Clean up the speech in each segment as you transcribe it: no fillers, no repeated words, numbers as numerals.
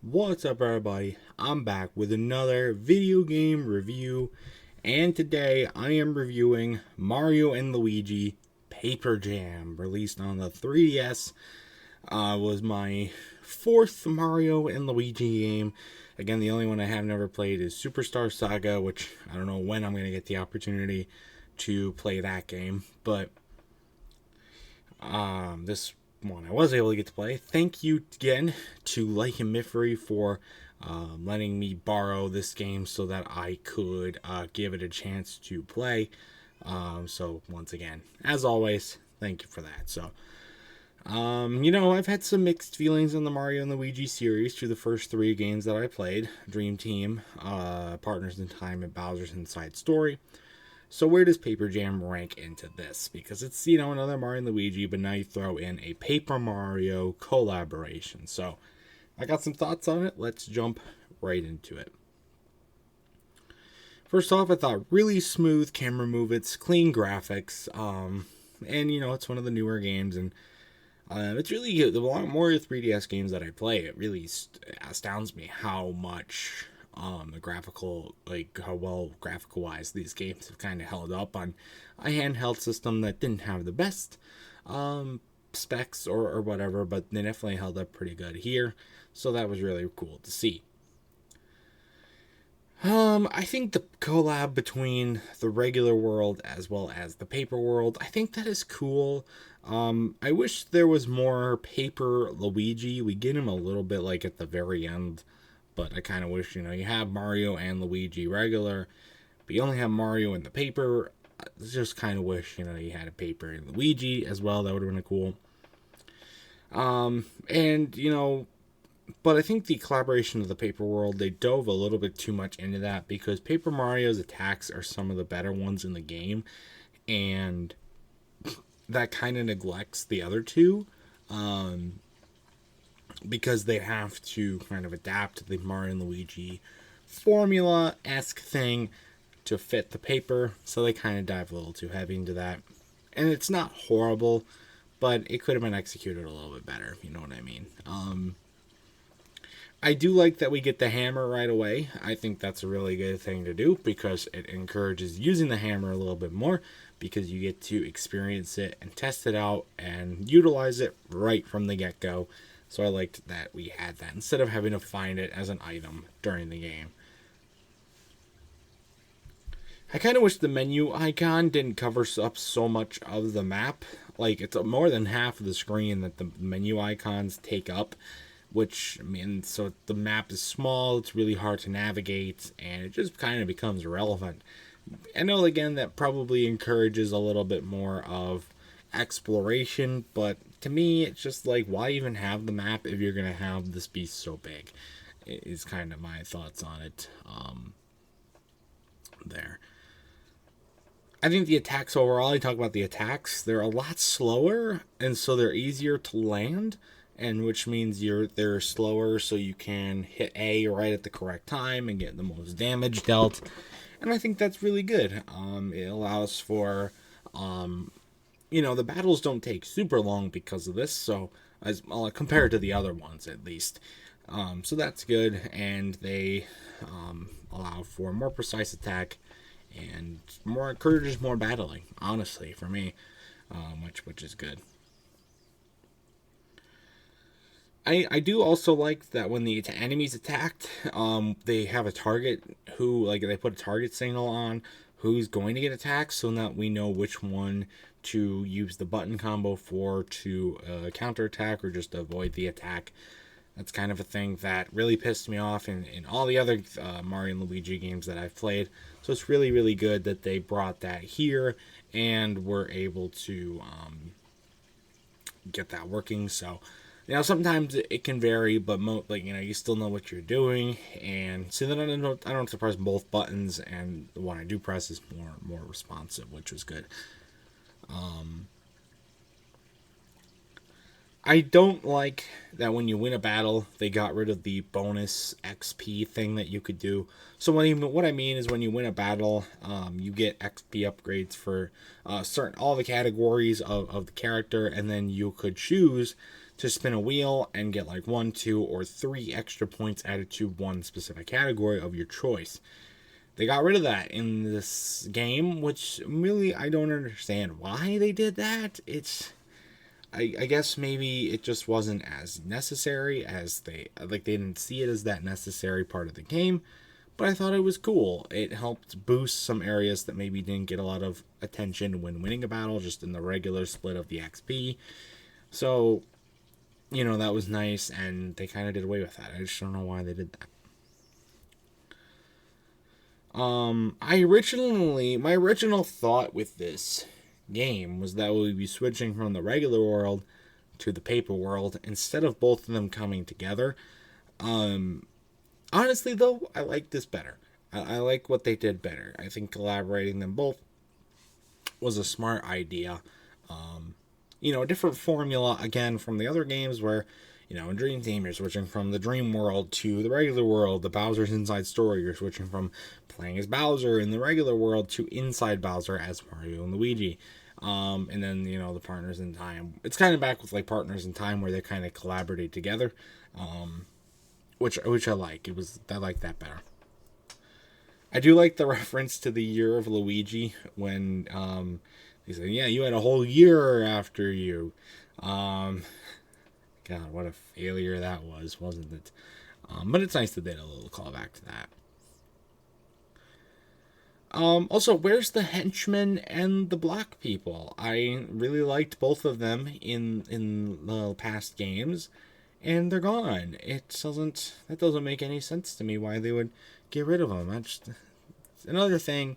What's up, everybody? I'm back with another video game review, and today I am reviewing Mario and Luigi Paper Jam, released on the 3DS. Was my fourth Mario and Luigi game. Again, the only one I have never played is Superstar Saga, which I don't know when I'm going to get the opportunity to play that game, but this one I was able to get to play. Thank you again to LikunMiffery for letting me borrow this game so that I could give it a chance to play. So once again, as always, thank you for that. So, I've had some mixed feelings on the Mario and Luigi series through the first three games that I played: Dream Team, Partners in Time, and Bowser's Inside Story. So where does Paper Jam rank into this? Because it's, another Mario and Luigi, but now you throw in a Paper Mario collaboration. So I got some thoughts on it. Let's jump right into it. First off, I thought really smooth camera movements, clean graphics, and it's one of the newer games, and it's really good. The more 3DS games that I play, it really astounds me how much the graphical, how well graphical wise these games have kind of held up on a handheld system that didn't have the best specs or whatever, but they definitely held up pretty good here. So that was really cool to see. I think the collab between the regular world as well as the paper world, I think that is cool. I wish there was more Paper Luigi. We get him a little bit at the very end, but I kind of wish, you have Mario and Luigi regular, but you only have Mario in the paper. I just kind of wish, you had a Paper and Luigi as well. That would have been cool. But I think the collaboration of the paper world, they dove a little bit too much into that, because Paper Mario's attacks are some of the better ones in the game, and that kind of neglects the other two. Because they have to kind of adapt the Mario and Luigi formula-esque thing to fit the paper, so they kind of dive a little too heavy into that. And it's not horrible, but it could have been executed a little bit better, if you know what I mean. I do like that we get the hammer right away. I think that's a really good thing to do, because it encourages using the hammer a little bit more, because you get to experience it and test it out and utilize it right from the get-go. So I liked that we had that, instead of having to find it as an item during the game. I kind of wish the menu icon didn't cover up so much of the map. It's more than half of the screen that the menu icons take up, which, so the map is small, it's really hard to navigate, and it just kind of becomes irrelevant. I know, again, that probably encourages a little bit more of exploration, but to me, it's just why even have the map if you're going to have this be so big? Is kind of my thoughts on it there. I think the attacks overall, I talk about the attacks, they're a lot slower, and so they're easier to land, and which means they're slower, so you can hit A right at the correct time and get the most damage dealt. And I think that's really good. It allows for the battles don't take super long because of this, so as compared to the other ones, at least. So that's good, and they allow for more precise attack and encourages more battling, honestly, for me, which is good. I do also like that when the enemies attacked, they have a target they put a target signal on who's going to get attacked, so that we know which one to use the button combo for to counterattack or just avoid the attack. That's kind of a thing that really pissed me off in all the other Mario and Luigi games that I've played. So it's really, really good that they brought that here and were able to get that working. So, sometimes it can vary, but you still know what you're doing, and so then I don't have to press both buttons, and the one I do press is more responsive, which was good. I don't like that when you win a battle, they got rid of the bonus XP thing that you could do. So what I mean is, when you win a battle, you get XP upgrades for all the categories of the character, and then you could choose to spin a wheel and get like 1, 2, or 3 extra points added to one specific category of your choice. They got rid of that in this game, which really I don't understand why they did that. I guess maybe it just wasn't as necessary as they didn't see it as that necessary part of the game, but I thought it was cool. It helped boost some areas that maybe didn't get a lot of attention when winning a battle, just in the regular split of the XP. So, that was nice, and they kind of did away with that. I just don't know why they did that. My original thought with this game was that we'd be switching from the regular world to the paper world instead of both of them coming together. Honestly, though, I like this better. I like what they did better. I think collaborating them both was a smart idea. A different formula, again, from the other games where, in Dream Team, you're switching from the Dream World to the regular world. The Bowser's Inside Story, you're switching from playing as Bowser in the regular world to inside Bowser as Mario and Luigi. And then, the Partners in Time. It's kind of back with, like, Partners in Time, where they kind of collaborate together, which I like. I like that better. I do like the reference to the year of Luigi when, he said, yeah, you had a whole year after you. God, what a failure that was, wasn't it? But it's nice that they did a little callback to that. Also, where's the henchmen and the block people? I really liked both of them in the past games, and they're gone. That doesn't make any sense to me why they would get rid of them. Another thing,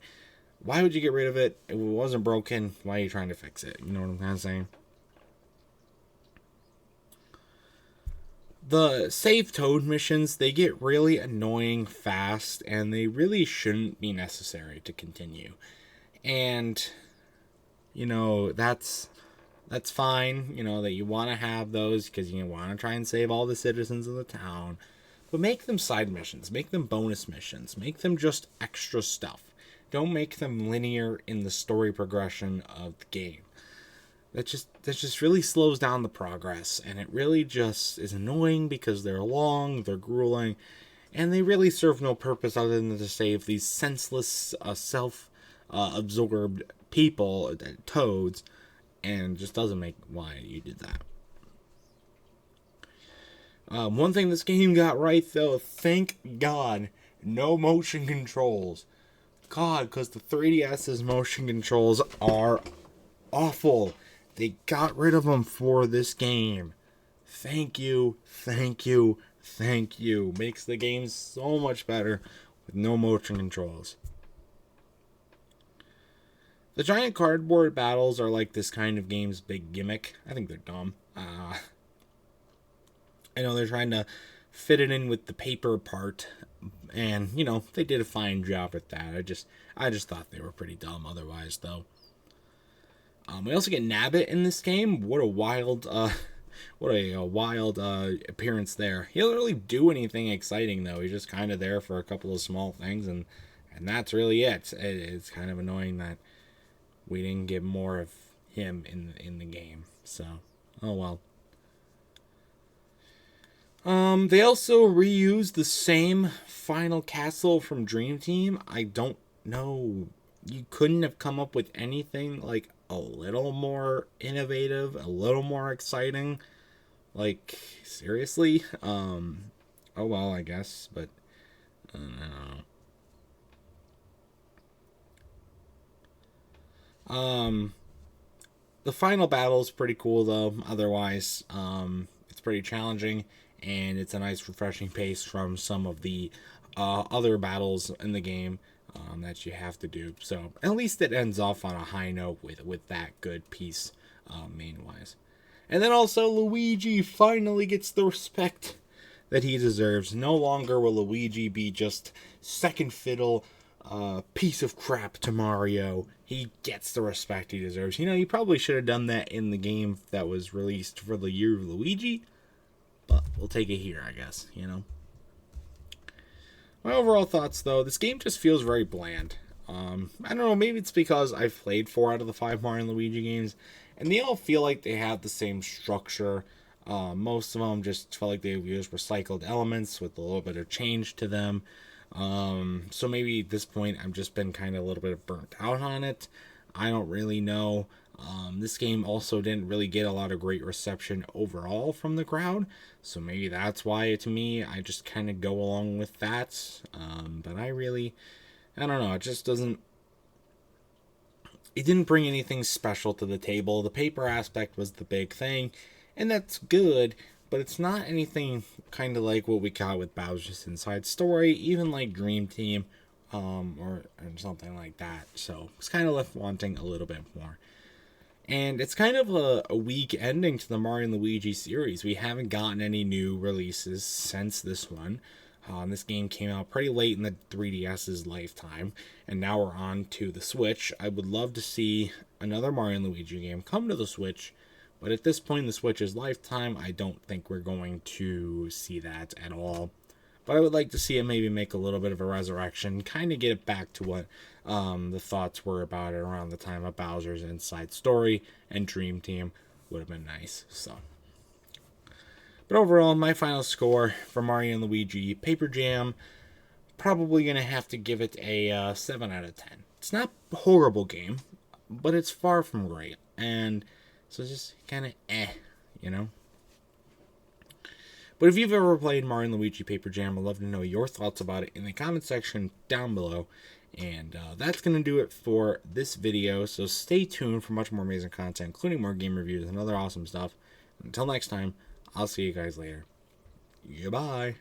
why would you get rid of it? If it wasn't broken, why are you trying to fix it? You know what I'm kind of saying? The Save Toad missions, they get really annoying fast, and they really shouldn't be necessary to continue. And, that's fine, that you want to have those because you want to try and save all the citizens of the town. But make them side missions, make them bonus missions, make them just extra stuff. Don't make them linear in the story progression of the game. That just really slows down the progress, and it really just is annoying because they're long, they're grueling, and they really serve no purpose other than to save these senseless, self-absorbed people, toads, and just doesn't make why you did that. One thing this game got right, though, thank God, no motion controls. God, because the 3DS's motion controls are awful. They got rid of them for this game. Thank you, thank you, thank you. Makes the game so much better with no motion controls. The giant cardboard battles are like this kind of game's big gimmick. I think they're dumb. I know they're trying to fit it in with the paper part, and they did a fine job at that. I just thought they were pretty dumb otherwise, though. We also get Nabbit in this game. What a wild appearance there. He doesn't really do anything exciting, though. He's just kind of there for a couple of small things, and that's really it. It's kind of annoying that we didn't get more of him in the game. So, oh well. They also reused the same final castle from Dream Team. I don't know. You couldn't have come up with anything like a little more innovative, a little more exciting. Like, seriously? Oh well, I guess, but I don't know. The final battle is pretty cool, though. Otherwise, it's pretty challenging, and it's a nice, refreshing pace from some of the other battles in the game that you have to do. So at least it ends off on a high note with that good piece, main-wise. And then also Luigi finally gets the respect that he deserves. No longer will Luigi be just second fiddle piece of crap to Mario. He gets the respect he deserves. You probably should have done that in the game that was released for the year of Luigi, but we'll take it here, I guess, My overall thoughts, though, this game just feels very bland. I don't know, maybe it's because I've played 4 out of the 5 Mario and Luigi games, and they all feel like they have the same structure. Most of them just felt like they used recycled elements with a little bit of change to them. So maybe at this point I've just been kind of a little bit burnt out on it. I don't really know. This game also didn't really get a lot of great reception overall from the crowd, so maybe that's why, to me, I just kind of go along with that. But I don't know, it just doesn't, it didn't bring anything special to the table. The paper aspect was the big thing, and that's good, but it's not anything kind of like what we got with Bowser's Inside Story, even like Dream Team, or something like that. So it's kind of left wanting a little bit more. And it's kind of a weak ending to the Mario and Luigi series. We haven't gotten any new releases since this one. This game came out pretty late in the 3DS's lifetime, and now we're on to the Switch. I would love to see another Mario and Luigi game come to the Switch, but at this point in the Switch's lifetime, I don't think we're going to see that at all. But I would like to see it maybe make a little bit of a resurrection, kind of get it back to what the thoughts were about it around the time of Bowser's Inside Story and Dream Team. Would have been nice. So, but overall, my final score for Mario and Luigi Paper Jam, probably going to have to give it a 7 out of 10. It's not a horrible game, but it's far from great. And so it's just kind of you know? But if you've ever played Mario & Luigi Paper Jam, I'd love to know your thoughts about it in the comment section down below. And that's going to do it for this video. So stay tuned for much more amazing content, including more game reviews and other awesome stuff. Until next time, I'll see you guys later. Goodbye.